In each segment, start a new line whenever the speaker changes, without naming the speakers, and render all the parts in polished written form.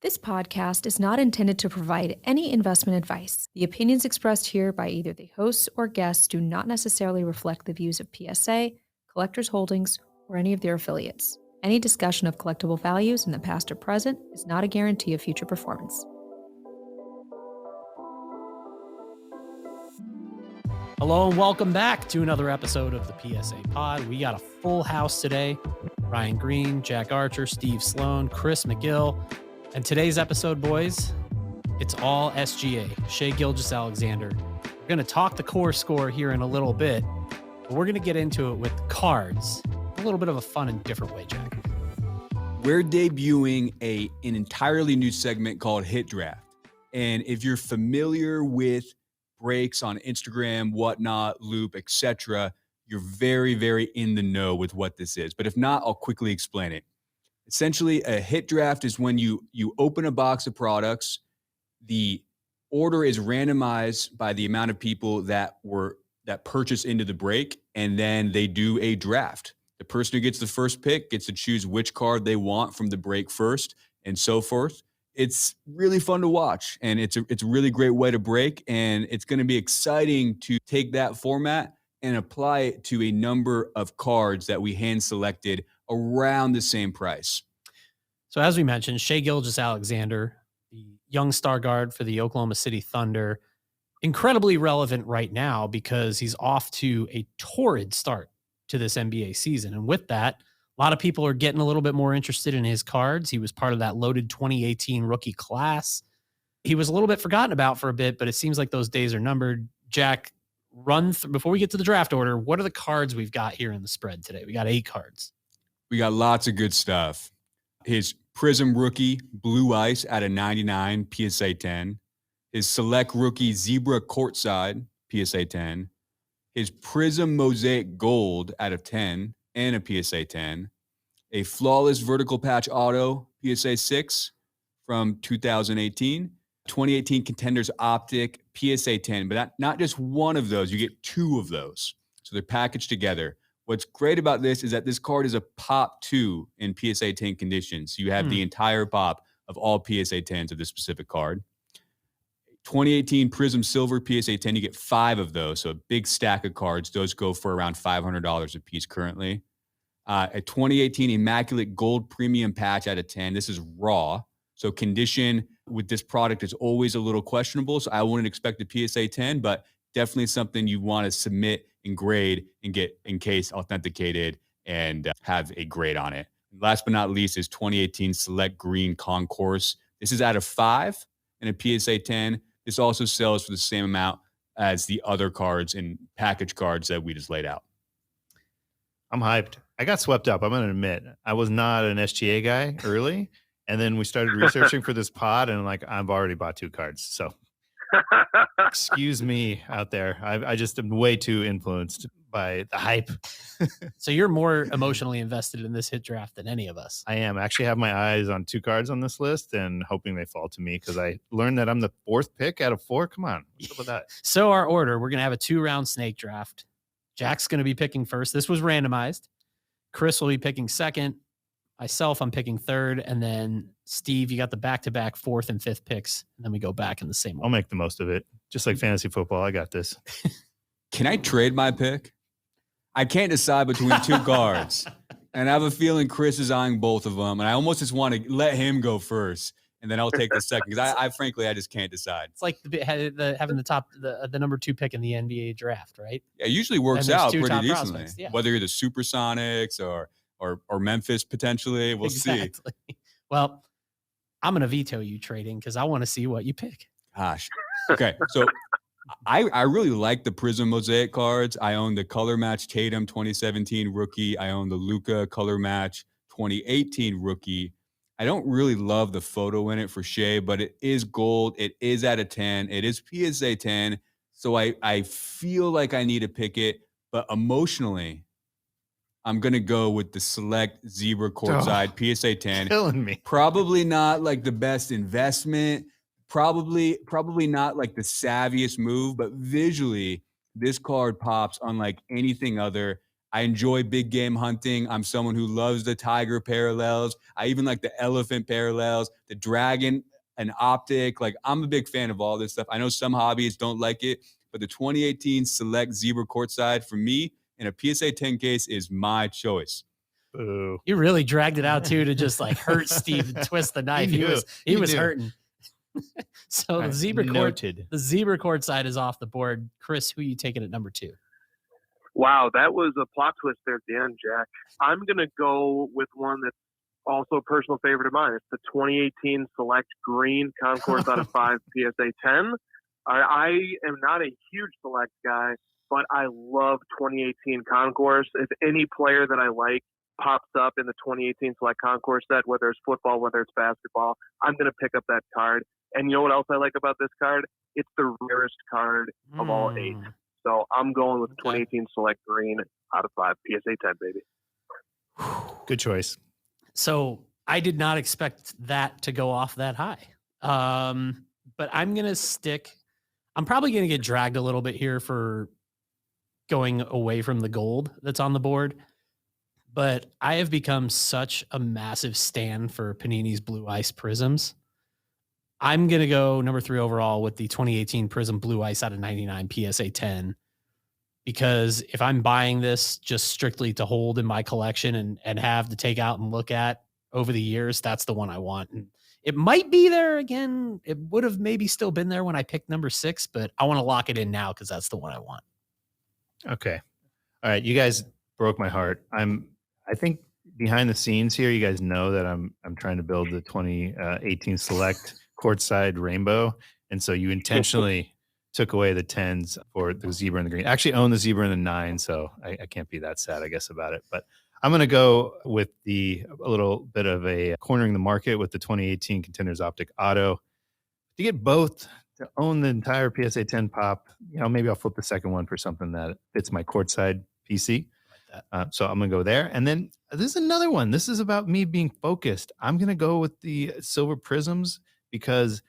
This podcast is not intended to provide any investment advice. The opinions expressed here by either the hosts or guests do not necessarily reflect the views of PSA, Collectors Holdings, or any of their affiliates. Any discussion of collectible values in the past or present is not a guarantee of future performance.
Hello and welcome back to another episode of the PSA Pod. We got a full house today. Ryan Green, Jack Archer, Steve Sloan, Chris McGill. And today's episode, boys, it's all SGA, Shai Gilgeous-Alexander. We're going to talk the core score here in a little bit, but we're going to get into it with cards. A little bit of a fun and different way, Jack.
We're debuting an entirely new segment called Hit Draft. And if you're familiar with breaks on Instagram, whatnot, Loop, etc., you're very, very in the know with what this is. But if not, I'll quickly explain it. Essentially, a hit draft is when you open a box of products. The order is randomized by the amount of people that purchase into the break, and then they do a draft. The person who gets the first pick gets to choose which card they want from the break first, and so forth. It's really fun to watch, and it's a really great way to break, and it's going to be exciting to take that format and apply it to a number of cards that we hand selected around the same price.
So as we mentioned, Shai Gilgeous-Alexander, the young star guard for the Oklahoma City Thunder, incredibly relevant right now because he's off to a torrid start to this NBA season. And with that, a lot of people are getting a little bit more interested in his cards. He was part of that loaded 2018 rookie class. He was a little bit forgotten about for a bit, but it seems like those days are numbered. Jack, before we get to the draft order, what are the cards we've got here in the spread today? We got 8 cards.
We got lots of good stuff. His Prism rookie, Blue Ice out of 99, PSA 10. His Select rookie, Zebra Courtside, PSA 10. His Prism Mosaic Gold out of 10 and a PSA 10. A Flawless Vertical Patch Auto, PSA 6 from 2018. 2018 Contenders Optic, PSA 10. But not just one of those. You get 2 of those. So they're packaged together. What's great about this is that this card is a pop 2 in PSA 10 conditions. So you have the entire pop of all PSA 10s of this specific card. 2018 Prism Silver PSA 10, you get 5 of those. So a big stack of cards. Those go for around $500 a piece currently. A 2018 Immaculate Gold Premium Patch out of 10. This is raw. So condition with this product is always a little questionable. So I wouldn't expect a PSA 10, but definitely something you want to submit and grade and get in case authenticated and have a grade on it. Last but not least is 2018 Select Green Concourse. This is out of 5 and a PSA 10. This also sells for the same amount as the other cards and package cards that we just laid out.
I'm hyped. I got swept up. I'm going to admit I was not an SGA guy early. And then we started researching for this pod and I've already bought 2 cards. So excuse me out there. I just am way too influenced by the hype.
So you're more emotionally invested in this hit draft than any of us.
I am. I actually have my eyes on 2 cards on this list and hoping they fall to me because I learned that I'm the 4th pick out of 4. Come on. What's up with that?
So our order, we're going to have a 2-round snake draft. Jack's going to be picking first. This was randomized. Chris will be picking second. Myself, I'm picking third. And then Steve, you got the back-to-back 4th and 5th picks. And then we go back in the same order.
I'll make the most of it. Just like fantasy football. I got this.
Can I trade my pick? I can't decide between 2 cards. And I have a feeling Chris is eyeing both of them. And I almost just want to let him go first. And then I'll take the second. Because I frankly just can't decide.
It's like having the number 2 pick in the NBA draft, right?
Yeah, it usually works out pretty decently.
Yeah.
Whether you're the Supersonics or Memphis potentially. We'll see.
Well, I'm going to veto you trading because I want to see what you pick.
Gosh. Okay. So I really like the Prism Mosaic cards. I own the Color Match Tatum 2017 rookie. I own the Luka Color Match 2018 rookie. I don't really love the photo in it for Shai, but it is gold. It is out of 10. It is PSA 10. So I feel like I need to pick it. But emotionally, I'm going to go with the Select Zebra Courtside PSA 10.
Killing me.
Probably not like the best investment. Probably not like the savviest move, but visually, this card pops unlike anything other. I enjoy big game hunting. I'm someone who loves the tiger parallels. I even like the elephant parallels, the dragon and optic. Like, I'm a big fan of all this stuff. I know some hobbyists don't like it, but the 2018 Select Zebra Courtside for me in a PSA 10 case is my choice.
Boo.
You really dragged it out too to just like hurt Steve and twist the knife. He was hurting. So the zebra courtside is off the board. Chris, who are you taking at number 2?
Wow, that was a plot twist there at the end, Jack. I'm going to go with one that's also a personal favorite of mine. It's the 2018 Select Green Concourse out of 5 PSA 10. I am not a huge Select guy, but I love 2018 Concourse. If any player that I like pops up in the 2018 Select Concourse set, whether it's football, whether it's basketball, I'm going to pick up that card. And you know what else I like about this card? It's the rarest card of all 8. So I'm going with 2018 Select Green out of 5 PSA 10, baby.
Good choice.
So I did not expect that to go off that high. But I'm going to stick. I'm probably going to get dragged a little bit here for going away from the gold that's on the board. But I have become such a massive stan for Panini's Blue Ice Prisms. I'm going to go number 3 overall with the 2018 Prism Blue Ice out of 99 PSA 10, because if I'm buying this just strictly to hold in my collection and have to take out and look at over the years, that's the one I want. And it might be there again. It would have maybe still been there when I picked number 6, but I want to lock it in now because that's the one I want.
Okay. All right. You guys broke my heart. I think behind the scenes here, you guys know that I'm trying to build the 2018 Select Courtside Rainbow. And so you intentionally took away the 10s for the zebra and the green. I actually own the zebra and the 9, so I can't be that sad, I guess, about it. But I'm going to go with a little bit of a cornering the market with the 2018 Contenders Optic Auto. To get both, to own the entire PSA 10 pop, maybe I'll flip the second one for something that fits my courtside PC. So I'm going to go there. And then this is another one. This is about me being focused. I'm going to go with the silver prisms because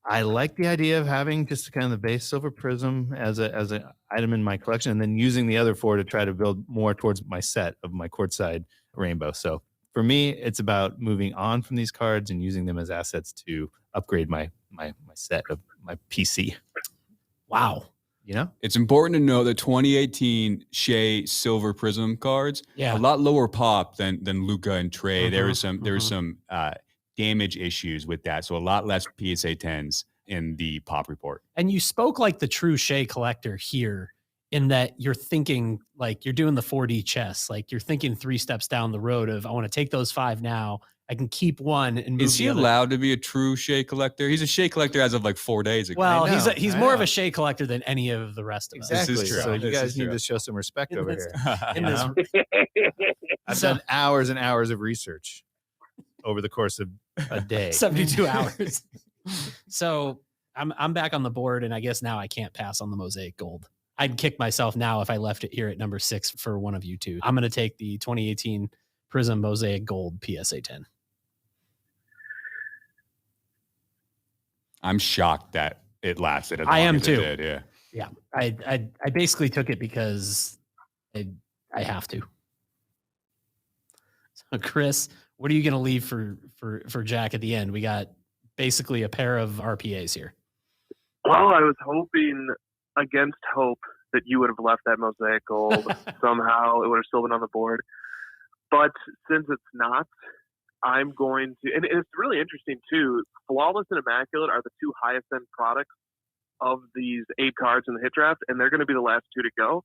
I like the idea of having just kind of the base silver prism as an item in my collection, and then using the other 4 to try to build more towards my set of my courtside rainbow. So for me, it's about moving on from these cards and using them as assets to upgrade my set of my PC.
Wow.
It's important to know that 2018 Shai Silver Prism cards, a lot lower pop than Luka and Trae. There was some damage issues with that, so a lot less PSA 10s in the pop report.
And you spoke like the true Shai collector here, in that you're thinking like you're doing the 4D chess, like you're thinking 3 steps down the road of I want to take those 5 now. I can keep one and move.
Is he allowed to be a true Shai collector? He's a Shai collector as of like 4 days ago.
Well, he's more of a Shai collector than any of the rest of us.
Exactly.
This is true.
So you guys need to show some respect over here. I've done hours and hours of research over the course of a day.
72 hours. So I'm back on the board, and I guess now I can't pass on the Mosaic Gold. I'd kick myself now if I left it here at number 6 for one of you two. I'm going to take the 2018 Prism Mosaic Gold PSA 10.
I'm shocked that it lasted as long
I am
as
too.
It did,
Yeah. I basically took it because I have to. So Chris, what are you going to leave for Jack at the end? We got basically a pair of RPAs here.
Well, I was hoping against hope that you would have left that Mosaic Gold. Somehow it would have still been on the board. But since it's not, I'm going to, and it's really interesting too, Flawless and Immaculate are the 2 highest end products of these 8 cards in the hit draft, and they're going to be the last 2 to go.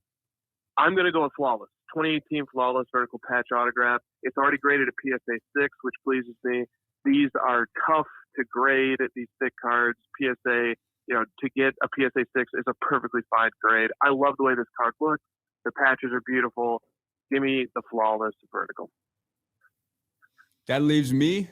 I'm going to go with Flawless. 2018 Flawless vertical patch autograph. It's already graded a PSA 6, which pleases me. These are tough to grade, these thick cards. PSA, to get a PSA 6 is a perfectly fine grade. I love the way this card looks. The patches are beautiful. Give me the Flawless vertical.
That leaves me.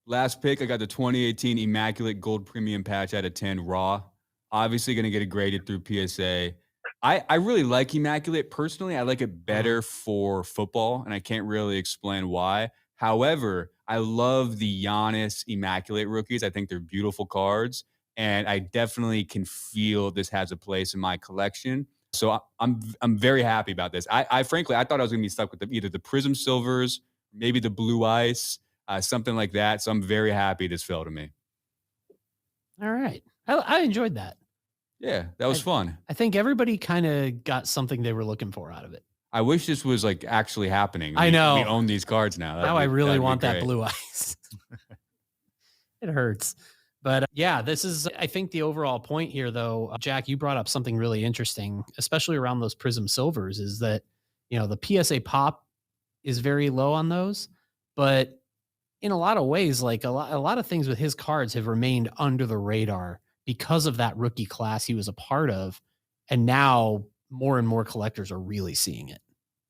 Last pick, I got the 2018 Immaculate Gold Premium patch out of 10 raw. Obviously going to get it graded through PSA. I really like Immaculate. Personally, I like it better for football, and I can't really explain why. However, I love the Giannis Immaculate rookies. I think they're beautiful cards, and I definitely can feel this has a place in my collection. So I'm very happy about this. I frankly, I thought I was going to be stuck with either the Prism Silvers, maybe the Blue Ice, something like that. So I'm very happy this fell to me.
All right. I enjoyed that.
Yeah, that was fun.
I think everybody kind of got something they were looking for out of it.
I wish this was like actually happening.
I know.
We own these cards now.
Now I really want that Blue Ice. It hurts. But yeah, this is, I think, the overall point here, though. Jack, you brought up something really interesting, especially around those Prism Silvers, is that, the PSA pop is very low on those. But in a lot of ways, like a lot of things with his cards have remained under the radar because of that rookie class he was a part of. And now more and more collectors are really seeing it.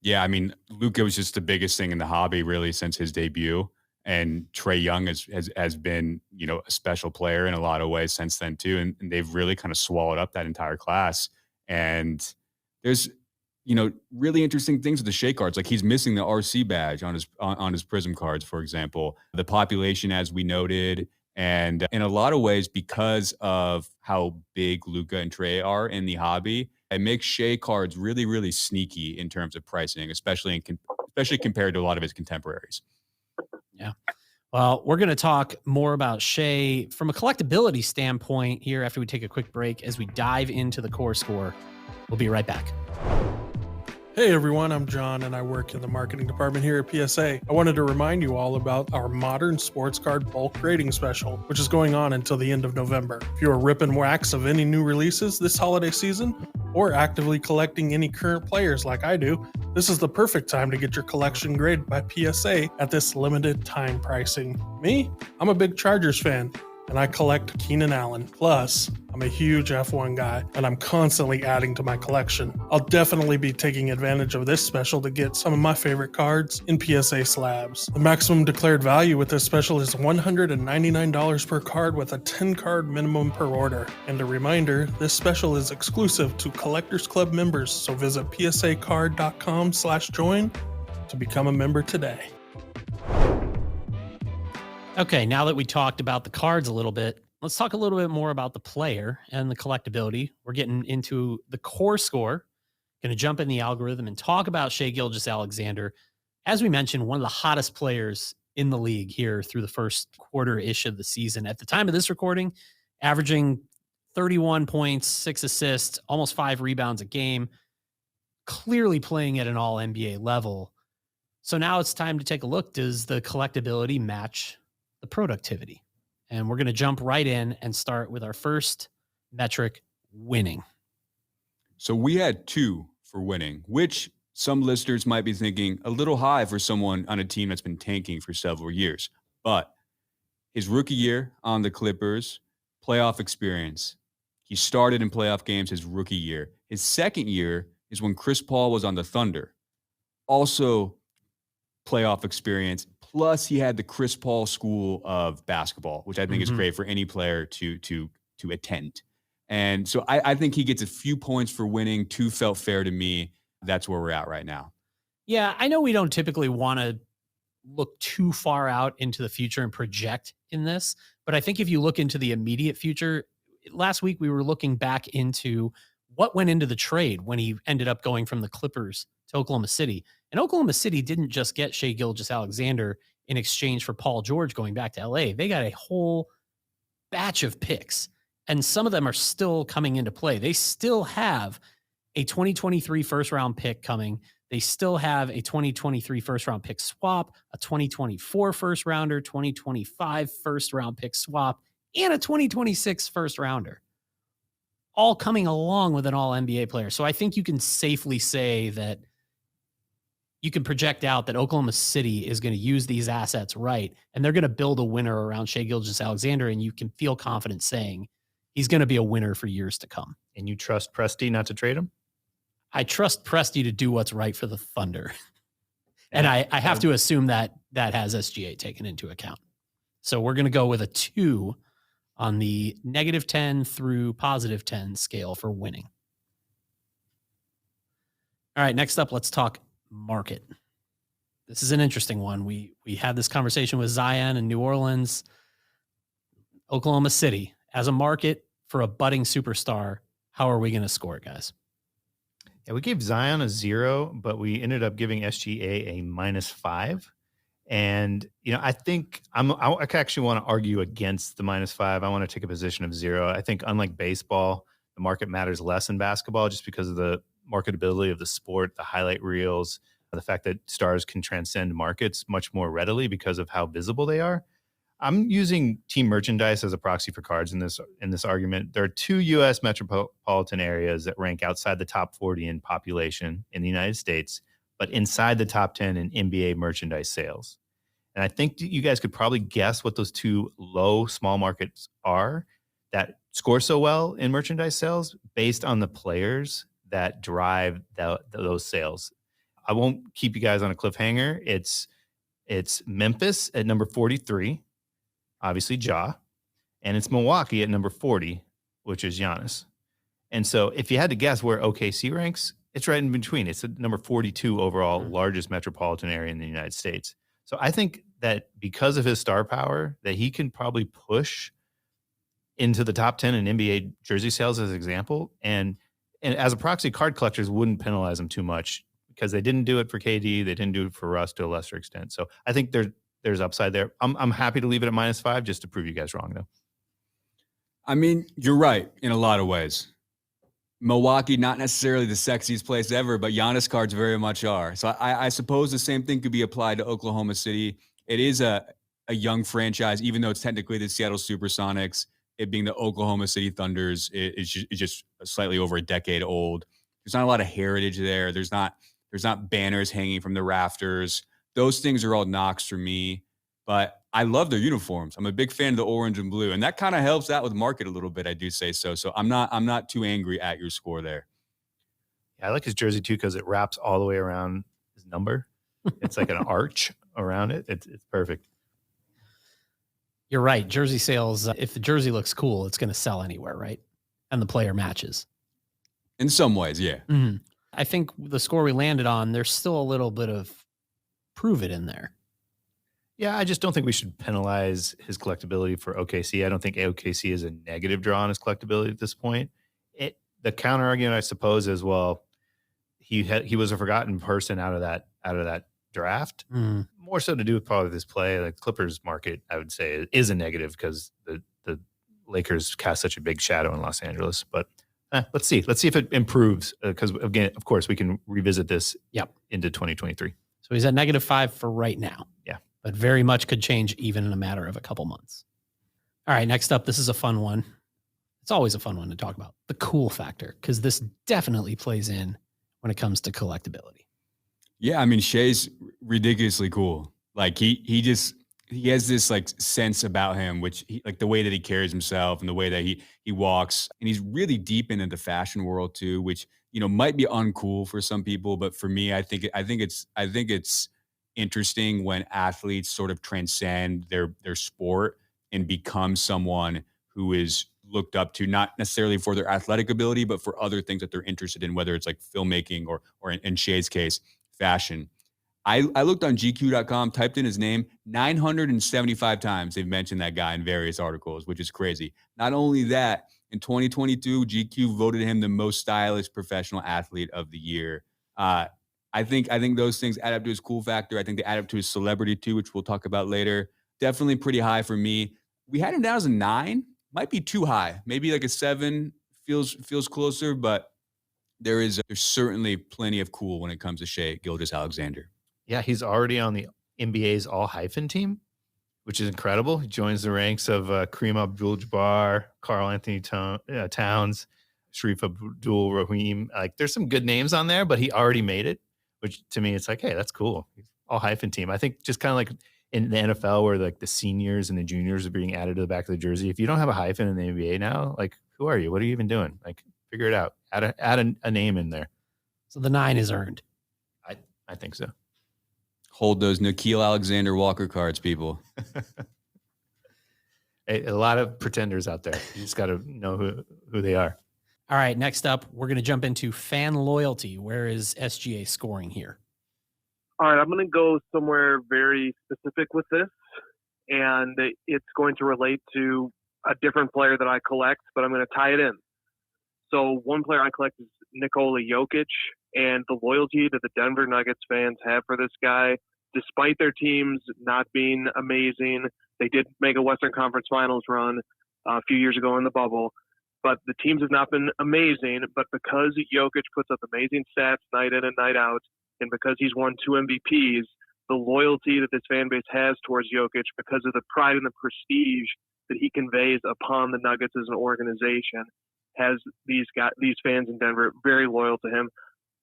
Yeah, I mean, Luka was just the biggest thing in the hobby really since his debut. And Trae Young has been, a special player in a lot of ways since then too. And they've really kind of swallowed up that entire class. And there's, really interesting things with the Shai cards. Like he's missing the RC badge on his Prism cards, for example. The population, as we noted, and in a lot of ways, because of how big Luka and Trae are in the hobby, it makes Shai cards really, really sneaky in terms of pricing, especially compared to a lot of his contemporaries.
Yeah. Well, we're going to talk more about Shai from a collectability standpoint here after we take a quick break as we dive into the core score. We'll be right back.
Hey everyone, I'm John and I work in the marketing department here at PSA. I wanted to remind you all about our modern sports card bulk grading special, which is going on until the end of November. If you're ripping wax of any new releases this holiday season, or actively collecting any current players like I do, this is the perfect time to get your collection graded by PSA at this limited time pricing. Me? I'm a big Chargers fan, and I collect Keenan Allen. Plus, I'm a huge F1 guy, and I'm constantly adding to my collection. I'll definitely be taking advantage of this special to get some of my favorite cards in PSA slabs. The maximum declared value with this special is $199 per card with a 10-card minimum per order. And a reminder, this special is exclusive to Collectors Club members, so visit psacard.com/join to become a member today.
Okay, now that we talked about the cards a little bit, let's talk a little bit more about the player and the collectability. We're getting into the core score, going to jump in the algorithm and talk about Shai Gilgeous-Alexander. As we mentioned, one of the hottest players in the league here through the first quarter-ish of the season. At the time of this recording, averaging 31 points, 6 assists, almost 5 rebounds a game, clearly playing at an all-NBA level. So now it's time to take a look. Does the collectability match the productivity? And we're going to jump right in and start with our first metric, winning.
So we had 2 for winning, which some listeners might be thinking a little high for someone on a team that's been tanking for several years. But his rookie year on the Clippers, playoff experience. He started in playoff games his rookie year. His second year is when Chris Paul was on the Thunder. Also playoff experience. Plus, he had the Chris Paul school of basketball, which I think is great for any player to attend. And so I think he gets a few points for winning. 2 felt fair to me. That's where we're at right now.
Yeah, I know we don't typically want to look too far out into the future and project in this, but I think if you look into the immediate future, last week we were looking back into what went into the trade when he ended up going from the Clippers to Oklahoma City. And Oklahoma City didn't just get Shai Gilgeous-Alexander in exchange for Paul George going back to LA. They got a whole batch of picks, and some of them are still coming into play. They still have a 2023 first round pick coming. They still have a 2023 first round pick swap, a 2024 first rounder, 2025 first round pick swap, and a 2026 first rounder, all coming along with an all NBA player. So I think you can safely say that you can project out that Oklahoma City is going to use these assets right, and they're going to build a winner around Shai Gilgeous-Alexander, and you can feel confident saying he's going to be a winner for years to come.
And you trust Presti not to trade him?
I trust Presti to do what's right for the Thunder. And I have to assume that has SGA taken into account. So we're going to go with a 2 on the -10 through +10 scale for winning. All right, next up, let's talk market. This is an interesting one. We had this conversation with Zion in New Orleans. Oklahoma City, as a market for a budding superstar, how are we going to score it, guys?
Yeah, we gave Zion a 0, but we ended up giving SGA a -5. And, I think I actually want to argue against the -5. I want to take a position of 0. I think unlike baseball, the market matters less in basketball just because of the marketability of the sport, the highlight reels, the fact that stars can transcend markets much more readily because of how visible they are. I'm using team merchandise as a proxy for cards in this argument. There are 2 U.S. metropolitan areas that rank outside the top 40 in population in the United States, but inside the top 10 in NBA merchandise sales. And I think you guys could probably guess what those 2 small markets are that score so well in merchandise sales based on the players that drive those sales. I won't keep you guys on a cliffhanger. It's Memphis at number 43. Obviously Ja, and it's Milwaukee at number 40, which is Giannis. And so if you had to guess where OKC ranks, it's right in between. It's at number 42 overall, largest metropolitan area in the United States. So I think that because of his star power, that he can probably push into the top 10 in NBA jersey sales as an example. And as a proxy, card collectors wouldn't penalize him too much because they didn't do it for KD. They didn't do it for Russ to a lesser extent. So I think there's upside there. I'm happy to leave it at -5 just to prove you guys wrong, though.
I mean, you're right in a lot of ways. Milwaukee, not necessarily the sexiest place ever, but Giannis cards very much are. So I suppose the same thing could be applied to Oklahoma City. It is a young franchise, even though it's technically the Seattle Supersonics. It being the Oklahoma City Thunders is just slightly over a decade old. There's not a lot of heritage there. There's not banners hanging from the rafters. Those things are all knocks for me, but I love their uniforms. I'm a big fan of the orange and blue, and that kind of helps out with market a little bit. I do say so. So I'm not too angry at your score there.
Yeah, I like his jersey too because it wraps all the way around his number. It's like an arch around it. It's perfect.
You're right. Jersey sales, if the jersey looks cool, it's going to sell anywhere, right? And the player matches.
In some ways, yeah.
Mm-hmm. I think the score we landed on, there's still a little bit of prove it in there.
Yeah, I just don't think we should penalize his collectability for OKC. I don't think OKC is a negative draw on his collectability at this point. The counter argument, I suppose, is he was a forgotten person out of that draft. More so to do with probably this play. The Clippers market, I would say, is a negative because the Lakers cast such a big shadow in Los Angeles. But let's see if it improves because again, of course, we can revisit this into 2023.
So he's at -5 for right now.
Yeah.
But very much could change even in a matter of a couple months. All right, next up, this is a fun one. It's always a fun one to talk about. The cool factor, because this definitely plays in when it comes to collectability.
Yeah, I mean, Shai's ridiculously cool. Like he has this like sense about him, which like the way that he carries himself and the way that he walks, and he's really deep into the fashion world too, which might be uncool for some people, but for me, I think it's interesting when athletes sort of transcend their sport and become someone who is looked up to, not necessarily for their athletic ability, but for other things that they're interested in, whether it's like filmmaking or in Shai's case, fashion. I looked on GQ.com, typed in his name 975 times. They've mentioned that guy in various articles, which is crazy. Not only that, in 2022, GQ voted him the most stylish professional athlete of the year. I think those things add up to his cool factor. I think they add up to his celebrity too, which we'll talk about later. Definitely pretty high for me. We had him down as a 9. Might be too high. Maybe like a 7 feels closer, but there's certainly plenty of cool when it comes to Shai Gilgeous-Alexander.
Yeah, he's already on the NBA's all-hyphen team, which is incredible. He joins the ranks of Kareem Abdul-Jabbar, Karl Anthony Towns, Sharif Abdul-Rahim. Like, there's some good names on there, but he already made it, which to me, it's like, hey, that's cool. All-hyphen team. I think just kind of like in the NFL where like the seniors and the juniors are being added to the back of the jersey. If you don't have a hyphen in the NBA now, like, who are you? What are you even doing? Like, figure it out. Add a name in there.
So the 9 is earned.
I think so.
Hold those Nickeil Alexander-Walker cards, people.
A lot of pretenders out there. You just got to know who they are.
All right, next up, we're going to jump into fan loyalty. Where is SGA scoring here?
All right, I'm going to go somewhere very specific with this, and it's going to relate to a different player that I collect, but I'm going to tie it in. So one player I collect is Nikola Jokic. And the loyalty that the Denver Nuggets fans have for this guy, despite their teams not being amazing, they did make a Western Conference Finals run a few years ago in the bubble, but the teams have not been amazing. But because Jokic puts up amazing stats night in and night out, and because he's won 2 MVPs, the loyalty that this fan base has towards Jokic, because of the pride and the prestige that he conveys upon the Nuggets as an organization, has these fans in Denver very loyal to him.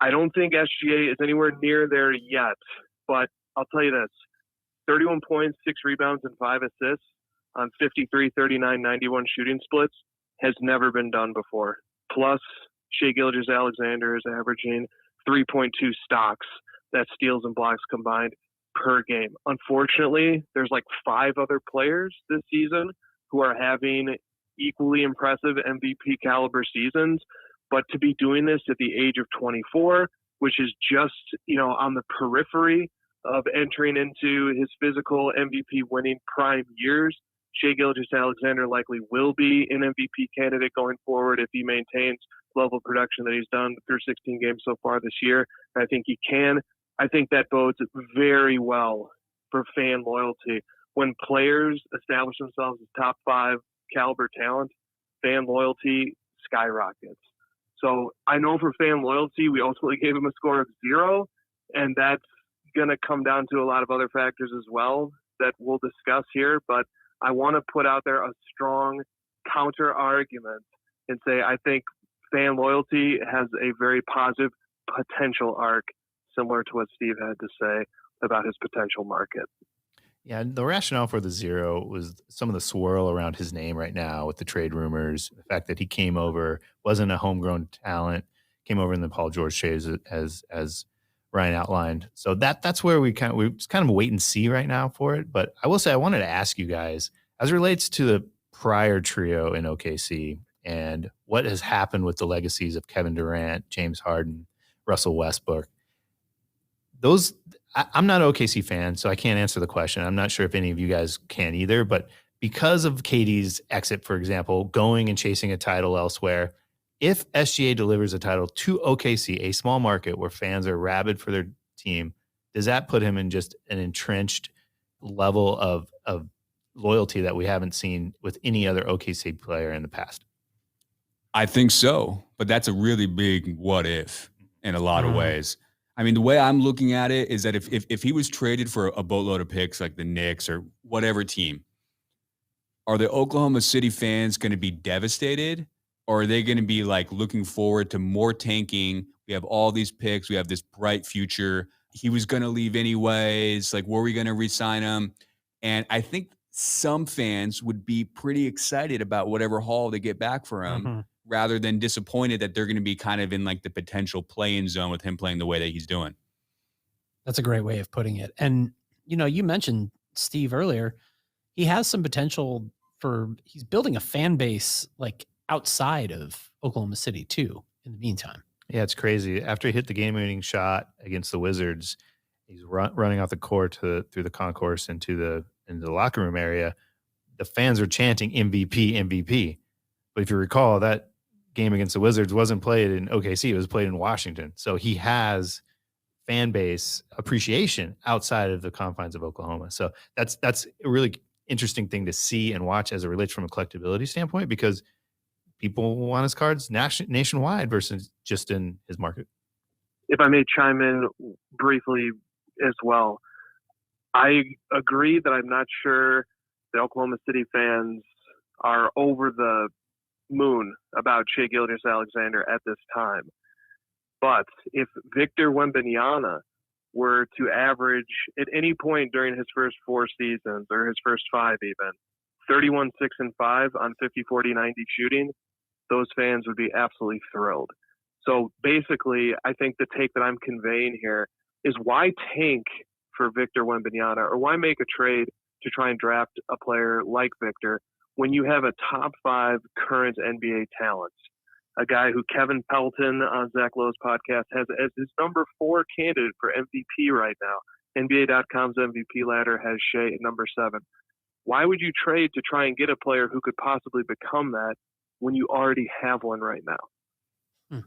I don't think SGA is anywhere near there yet, but I'll tell you this: 31 points, 6 rebounds, and 5 assists on 53, 39, 91 shooting splits has never been done before. Plus, Shai Gilgeous-Alexander is averaging 3.2 stocks, that's steals and blocks combined, per game. Unfortunately, there's like 5 other players this season who are having equally impressive MVP caliber seasons, but to be doing this at the age of 24, which is just, on the periphery of entering into his physical MVP winning prime years, Shai Gilgeous-Alexander likely will be an MVP candidate going forward if he maintains level of production that he's done through 16 games so far this year. I think he can. I think that bodes very well for fan loyalty. When players establish themselves as top 5 caliber talent, fan loyalty skyrockets. So I know for fan loyalty, we ultimately gave him a score of 0, and that's going to come down to a lot of other factors as well that we'll discuss here. But I want to put out there a strong counter argument and say I think fan loyalty has a very positive potential arc, similar to what Steve had to say about his potential market.
Yeah, the rationale for the 0 was some of the swirl around his name right now with the trade rumors, the fact that he came over, wasn't a homegrown talent, came over in the Paul George trades as Ryan outlined. So that's where we're kind of wait and see right now for it. But I will say I wanted to ask you guys, as it relates to the prior trio in OKC and what has happened with the legacies of Kevin Durant, James Harden, Russell Westbrook. I'm not an OKC fan, so I can't answer the question. I'm not sure if any of you guys can either, but because of KD's exit, for example, going and chasing a title elsewhere, if SGA delivers a title to OKC, a small market where fans are rabid for their team, does that put him in just an entrenched level of loyalty that we haven't seen with any other OKC player in the past?
I think so, but that's a really big what if in a lot of ways. I mean, the way I'm looking at it is that if he was traded for a boatload of picks like the Knicks or whatever team, are the Oklahoma City fans going to be devastated, or are they going to be like looking forward to more tanking? We have all these picks. We have this bright future. He was going to leave anyways. Like, were we going to re-sign him? And I think some fans would be pretty excited about whatever haul they get back for him, rather than disappointed that they're going to be kind of in like the potential play-in zone with him playing the way that he's doing.
That's a great way of putting it. And, you mentioned Steve earlier. He has some potential he's building a fan base like outside of Oklahoma City too, in the meantime.
Yeah, it's crazy. After he hit the game-winning shot against the Wizards, he's running off the court through the concourse into the locker room area. The fans are chanting MVP, MVP. But if you recall, that game against the Wizards wasn't played in OKC. It was played in Washington. So he has fan base appreciation outside of the confines of Oklahoma. So that's a really interesting thing to see and watch as it relates from a collectability standpoint, because people want his cards nationwide versus just in his market.
If I may chime in briefly as well, I agree that I'm not sure the Oklahoma City fans are over the moon about Shai Gilgeous-Alexander at this time. But if Victor Wembanyama were to average at any point during his first 4 seasons, or his first 5 even, 31, 6, and 5 on 50, 40, 90 shooting, those fans would be absolutely thrilled. So basically, I think the take that I'm conveying here is, why tank for Victor Wembanyama, or why make a trade to try and draft a player like Victor when you have a top 5 current NBA talent? A guy who Kevin Pelton on Zach Lowe's podcast has as his number 4 candidate for MVP right now. NBA.com's MVP ladder has Shai at number 7. Why would you trade to try and get a player who could possibly become that when you already have one right now?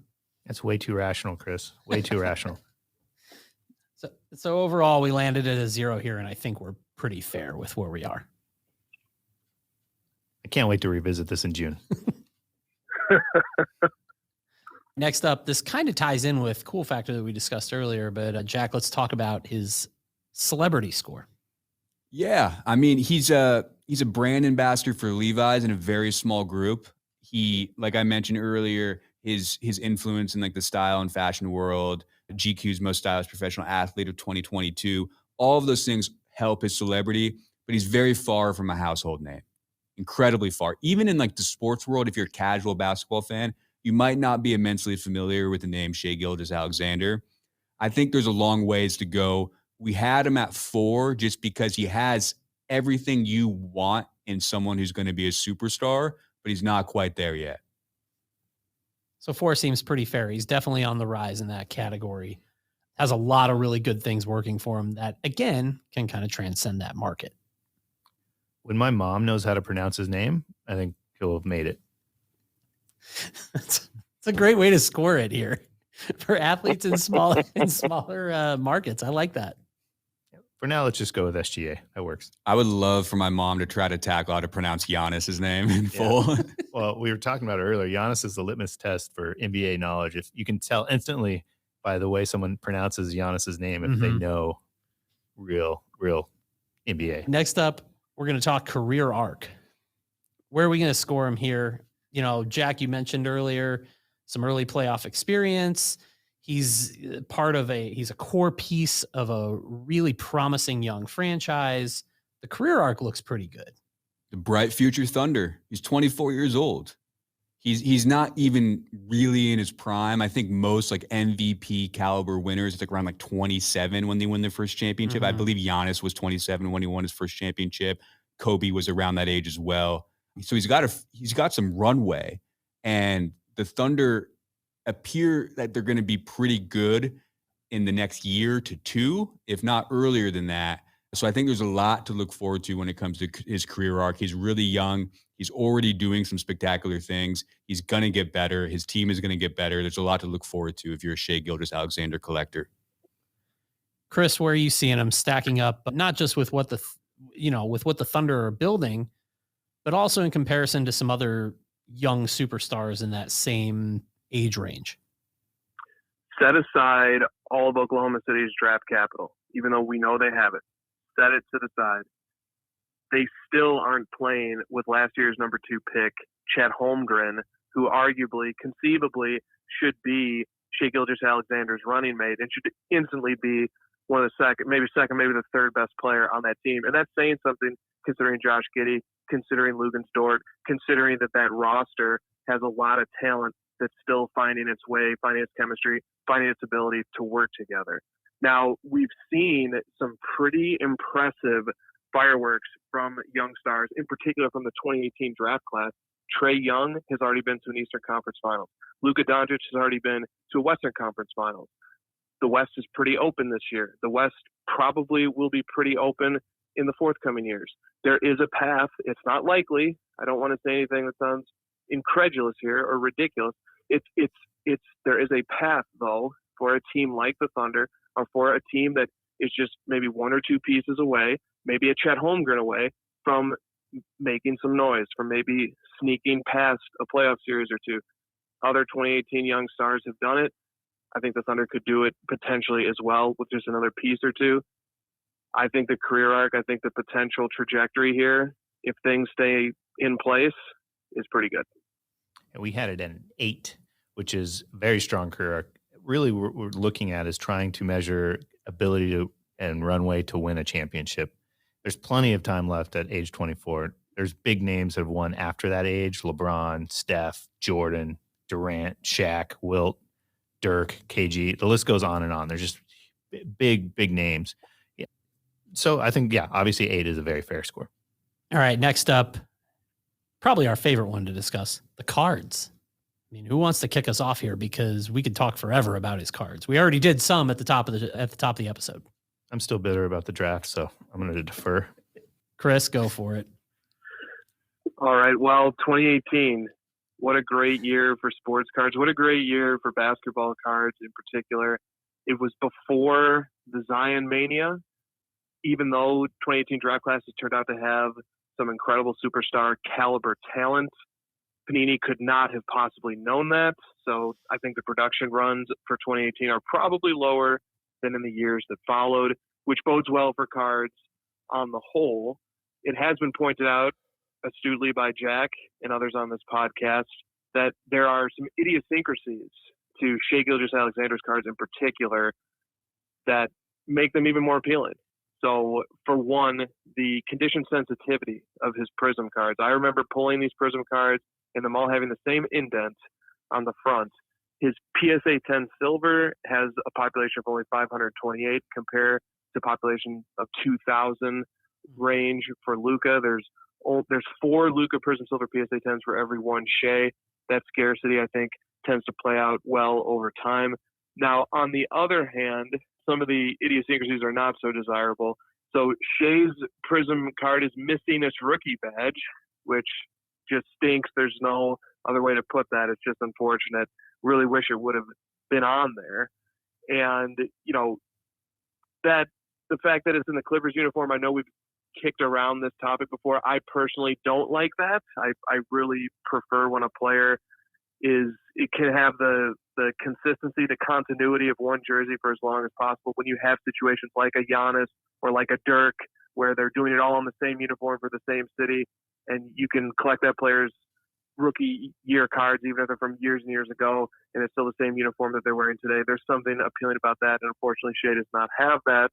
That's way too rational, Chris. Way too rational.
So overall, we landed at a 0 here, and I think we're pretty fair with where we are.
I can't wait to revisit this in June.
Next up, this kind of ties in with cool factor that we discussed earlier, but Jack, let's talk about his celebrity score.
Yeah, I mean, he's a brand ambassador for Levi's in a very small group. He, like I mentioned earlier, his influence in like the style and fashion world, GQ's most stylish professional athlete of 2022, all of those things help his celebrity, but he's very far from a household name. Incredibly far. Even in like the sports world, if you're a casual basketball fan, you might not be immensely familiar with the name Shai Gilgeous-Alexander. I think there's a long ways to go. We had him at 4 just because he has everything you want in someone who's going to be a superstar, but he's not quite there yet.
So 4 seems pretty fair. He's definitely on the rise in that category. Has a lot of really good things working for him that, again, can kind of transcend that market.
When my mom knows how to pronounce his name, I think he'll have made it.
It's a great way to score it here for athletes in smaller markets. I like that.
For now, let's just go with SGA. That works.
I would love for my mom to try to tackle how to pronounce Giannis's name in full.
Well, we were talking about it earlier. Giannis is the litmus test for NBA knowledge. If you can tell instantly by the way someone pronounces Giannis's name, if they know real NBA.
Next up, we're going to talk career arc. Where are we going to score him here? You know, Jack, you mentioned earlier some early playoff experience. He's he's a core piece of a really promising young franchise. The career arc looks pretty good.
The bright future Thunder. He's 24 years old. He's not even really in his prime. I think most like MVP caliber winners, it's like around like 27 when they win their first championship. I believe Giannis was 27 when he won his first championship. Kobe was around that age as well. So he's got some runway, and the Thunder appear that they're going to be pretty good in the next year to 2, if not earlier than that. So I think there's a lot to look forward to when it comes to his career arc. He's really young. He's already doing some spectacular things. He's going to get better. His team is going to get better. There's a lot to look forward to if you're a Shai Gilgeous-Alexander collector.
Chris, where are you seeing him stacking up, but not just with what the Thunder are building, but also in comparison to some other young superstars in that same age range?
Set aside all of Oklahoma City's draft capital, even though we know they have it. Set it to the side. They still aren't playing with last year's number 2 pick, Chet Holmgren, who arguably, conceivably, should be Shai Gilgeous-Alexander's running mate and should instantly be one of the maybe the third best player on that team. And that's saying something considering Josh Giddey, considering Lugens Dort, considering that roster has a lot of talent that's still finding its way, finding its chemistry, finding its ability to work together. Now, we've seen some pretty impressive fireworks from young stars, in particular from the 2018 draft class. Trae Young has already been to an Eastern Conference Finals. Luka Doncic has already been to a Western Conference Finals. The West is pretty open this year. The West probably will be pretty open in the forthcoming years. There is a path. It's not likely. I don't want to say anything that sounds incredulous here or ridiculous. There is a path, though, for a team like the Thunder, or for a team that is just maybe 1 or 2 pieces away, maybe a Chet Holmgren away from making some noise, from maybe sneaking past a playoff series or 2. Other 2018 young stars have done it. I think the Thunder could do it potentially as well with just another piece or 2. I think the career arc, I think the potential trajectory here, if things stay in place, is pretty good.
And we had it at an 8, which is very strong career arc. Really, what we're looking at is trying to measure ability to and runway to win a championship. There's plenty of time left at age 24. There's big names that have won after that age: LeBron, Steph, Jordan, Durant, Shaq, Wilt, Dirk, KG. The list goes on and on. There's just big names. Yeah. So I think, obviously 8 is a very fair score.
All right, next up, probably our favorite one to discuss, the cards. I mean, who wants to kick us off here? Because we could talk forever about his cards. We already did some at the top of the episode.
I'm still bitter about the draft, so I'm going to defer.
Chris, go for it.
All right. Well, 2018, What a great year for sports cards. What a great year for basketball cards in particular. It was before the Zion Mania, even though 2018 draft classes turned out to have some incredible superstar caliber talent. Panini could not have possibly known that. So I think the production runs for 2018 are probably lower than in the years that followed, which bodes well for cards on the whole. It has been pointed out astutely by Jack and others on this podcast that there are some idiosyncrasies to Shai Gilgeous-Alexander's cards in particular that make them even more appealing. So for one, the condition sensitivity of his Prism cards. I remember pulling these Prism cards and them all having the same indent on the front. His PSA 10 silver has a population of only 528 compared to population of 2,000 range for Luka. There's 4 Luka Prism silver PSA 10s for every one Shai. That scarcity, I think, tends to play out well over time. Now, on the other hand, some of the idiosyncrasies are not so desirable. So Shai's Prism card is missing its rookie badge, which just stinks. There's no other way to put that. It's just unfortunate. Really wish it would have been on there. And, that the fact that it's in the Clippers uniform, I know we've kicked around this topic before. I personally don't like that. I really prefer when a player it can have the consistency, the continuity of one jersey for as long as possible. When you have situations like a Giannis or like a Dirk, where they're doing it all on the same uniform for the same city, and you can collect that player's rookie year cards, even if they're from years and years ago, and it's still the same uniform that they're wearing today. There's something appealing about that, and unfortunately Shai does not have that.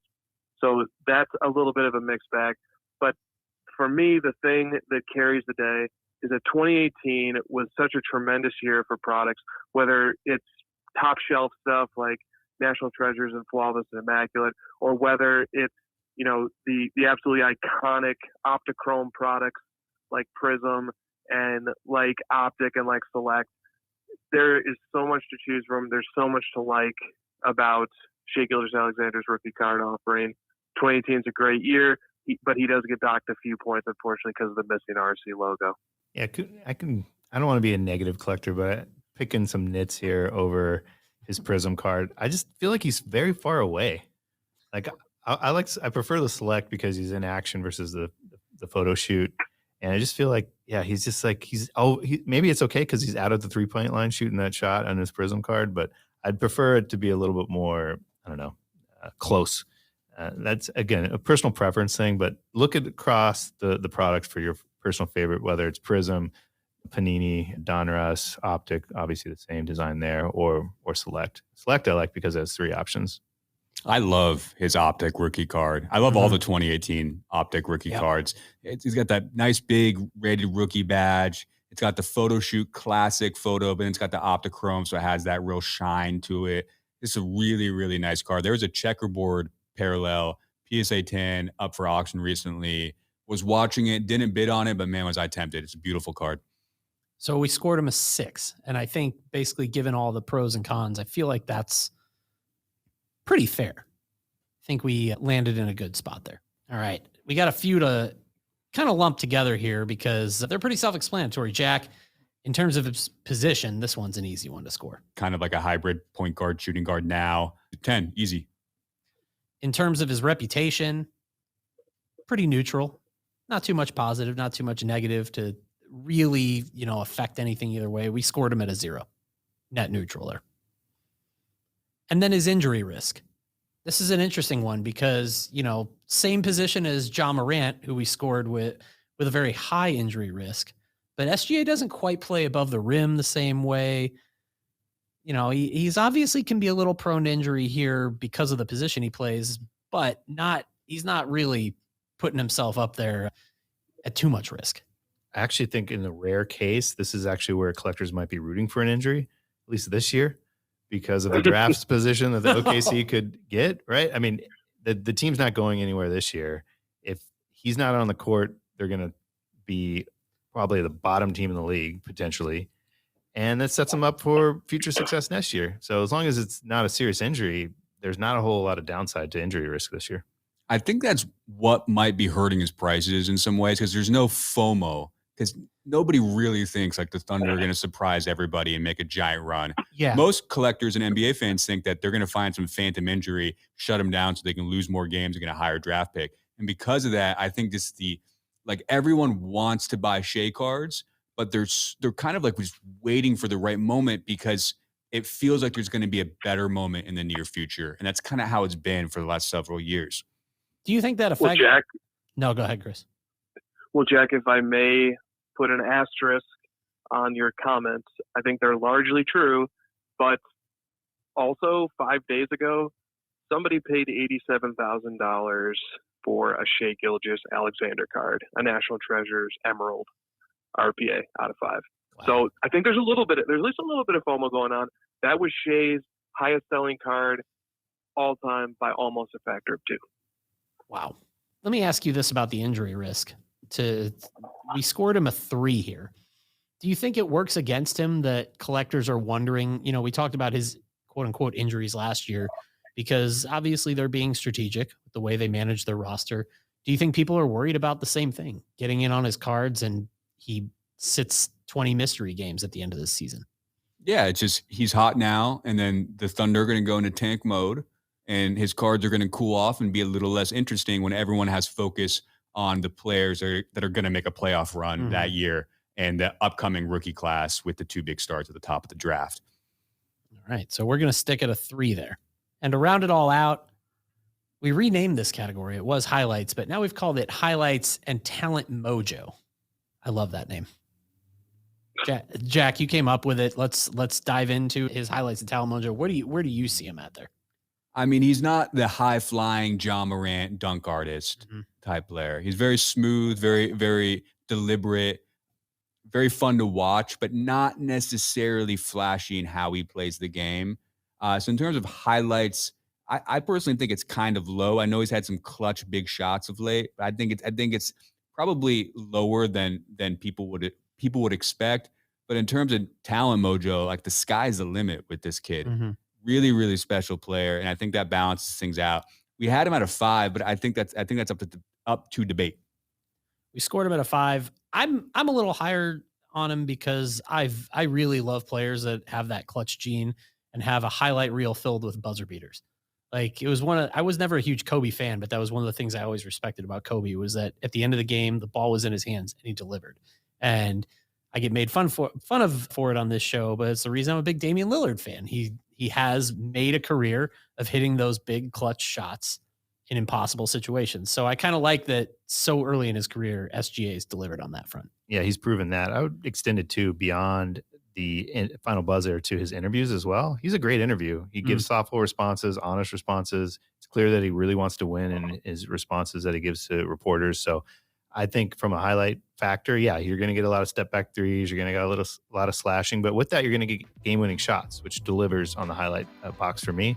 So that's a little bit of a mixed bag. But for me, the thing that carries the day is that 2018 was such a tremendous year for products, whether it's top shelf stuff like National Treasures and Flawless and Immaculate, or whether it's, the absolutely iconic Optichrome products like Prism and like Optic and like Select. There is so much to choose from. There's so much to like about Shai Gilgeous-Alexander's rookie card offering. 2018 is a great year, but he does get docked a few points, unfortunately, because of the missing RC logo.
Yeah, I don't want to be a negative collector, but picking some nits here over his Prism card, I just feel like he's very far away. Like I prefer the Select because he's in action versus the photo shoot, and I just feel like he's just like maybe it's okay because he's out of the 3-point line shooting that shot on his Prism card, but I'd prefer it to be a little bit more close. That's again a personal preference thing, but look at across the products for your personal favorite, whether it's Prism, Panini, Donruss, Optic, obviously the same design there, or Select. Select I like because it has 3 options.
I love his Optic rookie card. I love all the 2018 Optic rookie cards. He's got that nice big rated rookie badge. It's got the photo shoot classic photo, but it's got the Optichrome, so it has that real shine to it. It's a really, really nice card. There was a checkerboard parallel PSA 10 up for auction recently. Was watching it, didn't bid on it, but man, was I tempted. It's a beautiful card.
So we scored him a 6. And I think basically given all the pros and cons, I feel like that's pretty fair. I think we landed in a good spot there. All right. We got a few to kind of lump together here because they're pretty self-explanatory. Jack, in terms of his position, this one's an easy one to score.
Kind of like a hybrid point guard, shooting guard now. 10, easy.
In terms of his reputation, pretty neutral. Not too much positive, not too much negative to really, affect anything either way. We scored him at a 0. Net neutral there. And then his injury risk. This is an interesting one because, same position as Ja Morant, who we scored with a very high injury risk. But SGA doesn't quite play above the rim the same way. He's obviously can be a little prone to injury here because of the position he plays, but he's not really putting himself up there at too much risk.
I actually think in the rare case, this is actually where collectors might be rooting for an injury, at least this year, because of the draft position that the OKC could get, right? I mean, the team's not going anywhere this year. If he's not on the court, they're going to be probably the bottom team in the league, potentially. And that sets them up for future success next year. So as long as it's not a serious injury, there's not a whole lot of downside to injury risk this year.
I think that's what might be hurting his prices in some ways because there's no FOMO. Because nobody really thinks like the Thunder are going to surprise everybody and make a giant run.
Yeah.
Most collectors and NBA fans think that they're going to find some phantom injury, shut them down so they can lose more games and get a higher draft pick. And because of that, I think this is everyone wants to buy Shai cards, but they're kind of like just waiting for the right moment because it feels like there's going to be a better moment in the near future. And that's kind of how it's been for the last several years.
Do you think that affects?
Well, Jack.
No, go ahead, Chris.
Well, Jack, if I may put an asterisk on your comments, I think they're largely true. But also, 5 days ago, somebody paid $87,000 for a Shai Gilgeous-Alexander card, a National Treasures Emerald RPA out of 5.
Wow.
So I think there's at least a little bit of FOMO going on. That was Shai's highest selling card all time by almost a factor of 2.
Wow. Let me ask you this about the injury risk. We scored him a 3 here. Do you think it works against him that collectors are wondering, we talked about his quote unquote injuries last year because obviously they're being strategic with the way they manage their roster. Do you think people are worried about the same thing, getting in on his cards and he sits 20 mystery games at the end of this season?
Yeah, it's just he's hot now, and then the Thunder are going to go into tank mode, and his cards are going to cool off and be a little less interesting when everyone has focus on the players that are going to make a playoff run that year and the upcoming rookie class with the 2 big stars at the top of the draft.
All right, so we're going to stick at a 3 there. And to round it all out, we renamed this category. It was highlights, but now we've called it highlights and talent mojo. I love that name. Jack, you came up with it. Let's dive into his highlights and talent mojo. Where do you see him at there?
I mean, he's not the high-flying John Morant dunk artist type player. He's very smooth, very, very deliberate, very fun to watch, but not necessarily flashy in how he plays the game. So in terms of highlights, I personally think it's kind of low. I know he's had some clutch big shots of late, but I think it's probably lower than people would expect. But in terms of talent mojo, like the sky's the limit with this kid. Really, really special player, and I think that balances things out. We had him at a 5, but I think that's up to debate.
We scored him at a 5. I'm a little higher on him because I really love players that have that clutch gene and have a highlight reel filled with buzzer beaters. Like I was never a huge Kobe fan, but that was one of the things I always respected about Kobe was that at the end of the game, the ball was in his hands and he delivered. And I get made fun of for it on this show, but it's the reason I'm a big Damian Lillard fan. He has made a career of hitting those big clutch shots in impossible situations. So I kind of like that so early in his career, SGA's delivered on that front.
Yeah, he's proven that. I would extend it too beyond the final buzzer to his interviews as well. He's a great interview. He gives thoughtful responses, honest responses. It's clear that he really wants to win in his responses that he gives to reporters. So I think from a highlight factor, yeah, you're going to get a lot of step back threes. You're going to get a lot of slashing. But with that, you're going to get game-winning shots, which delivers on the highlight box for me.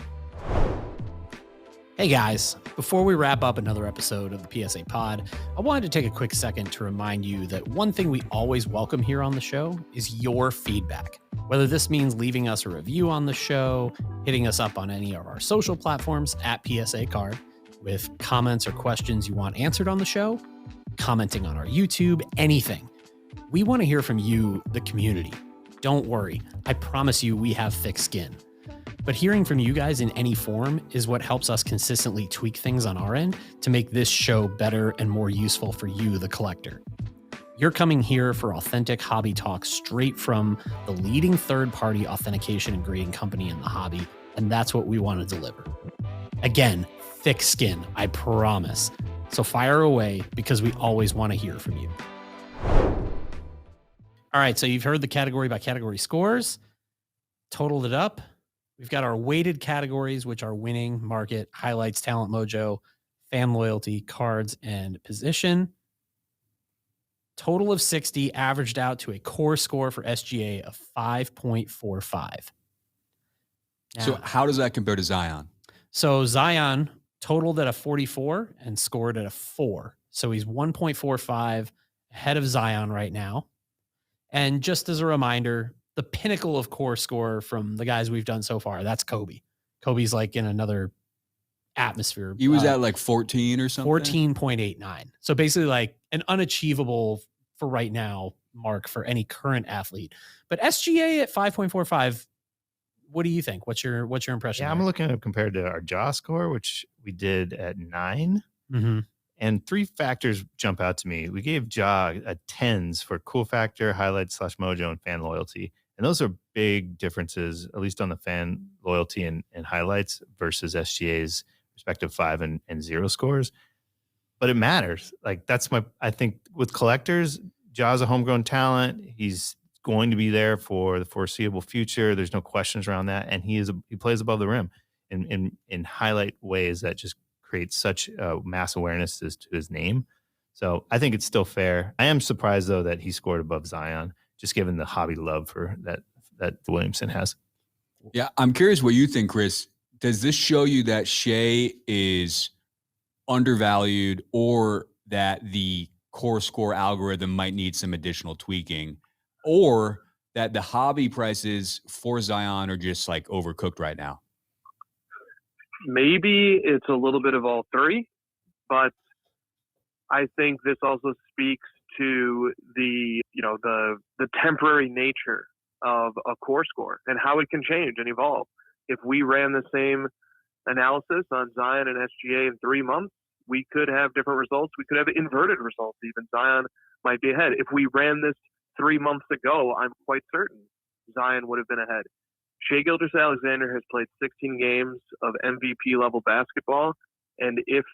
Hey guys, before we wrap up another episode of the PSA Pod, I wanted to take a quick second to remind you that one thing we always welcome here on the show is your feedback. Whether this means leaving us a review on the show, hitting us up on any of our social platforms at PSA Card with comments or questions you want answered on the show, commenting on our YouTube, anything. We want to hear from you, the community. Don't worry, I promise you we have thick skin. But hearing from you guys in any form is what helps us consistently tweak things on our end to make this show better and more useful for you, the collector. You're coming here for authentic hobby talk straight from the leading third-party authentication and grading company in the hobby, and that's what we want to deliver. Again, thick skin, I promise. So fire away because we always want to hear from you. All right, so you've heard the category by category scores, totaled it up. We've got our weighted categories, which are winning, market, highlights, talent mojo, fan loyalty, cards, and position. Total of 60 averaged out to a core score for SGA of 5.45.
So how does that compare to Zion?
So Zion totaled at a 44 and scored at a 4. So he's 1.45 ahead of Zion right now. And just as a reminder, the pinnacle of core score from the guys we've done so far, that's Kobe. Kobe's like in another atmosphere.
He was at like 14 or something?
14.89. So basically like an unachievable for right now mark for any current athlete. But SGA at 5.45, what do you think? What's your impression?
Yeah,
there?
I'm looking at it compared to our jaw score, which we did at 9.
Mm-hmm.
And 3 factors jump out to me. We gave Ja a 10s for cool factor, highlights / mojo, and fan loyalty. And those are big differences, at least on the fan loyalty and highlights versus SGA's respective 5 and 0 scores. But it matters. Like I think with collectors, Ja's a homegrown talent. He's going to be there for the foreseeable future. There's no questions around that. And he plays above the rim in highlight ways that just create such mass awareness to his name. So I think it's still fair. I am surprised though that he scored above Zion, just given the hobby love for that Williamson has.
Yeah, I'm curious what you think, Chris. Does this show you that Shai is undervalued, or that the core score algorithm might need some additional tweaking, or that the hobby prices for Zion are just like overcooked right now?
Maybe it's a little bit of all three, but I think this also speaks to the temporary nature of a core score and how it can change and evolve. If we ran the same analysis on Zion and SGA in 3 months, we could have different results. We could have inverted results. Even Zion might be ahead. If we ran this 3 months ago, I'm quite certain Zion would have been ahead. Shai Gilgeous-Alexander has played 16 games of MVP level basketball, and if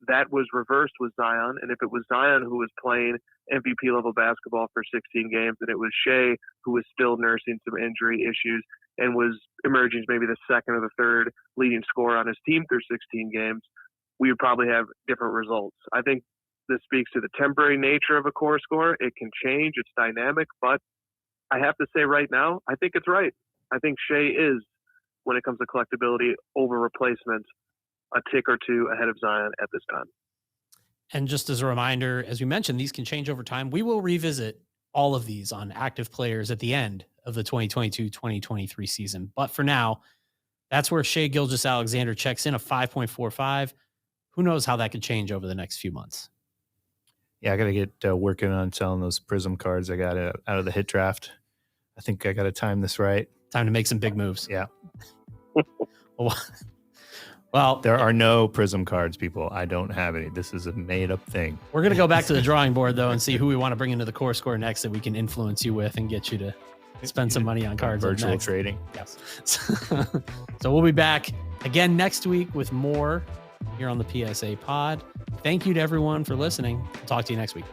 that was reversed with Zion, and if it was Zion who was playing MVP level basketball for 16 games, and it was Shai who was still nursing some injury issues and was emerging as maybe the second or the third leading scorer on his team through 16 games, we would probably have different results. I think this speaks to the temporary nature of a core score. It can change, it's dynamic, but I have to say right now, I think it's right. I think Shai is, when it comes to collectability over replacement, a tick or two ahead of Zion at this time.
And just as a reminder, as we mentioned, these can change over time. We will revisit all of these on active players at the end of the 2022-2023 season. But for now, that's where Shai Gilgeous-Alexander checks in, a 5.45. Who knows how that could change over the next few months?
Yeah, I got to get working on selling those Prism cards I got out of the hit draft. I think I got to time this right.
Time to make some big moves.
Yeah.
Well,
there are no Prism cards, people. I don't have any. This is a made-up thing.
We're going to go back to the drawing board, though, and see who we want to bring into the core score next that we can influence you with and get you to spend some money on cards.
Virtual trading.
Yes. So we'll be back again next week with more here on the PSA Pod. Thank you to everyone for listening. We'll talk to you next week.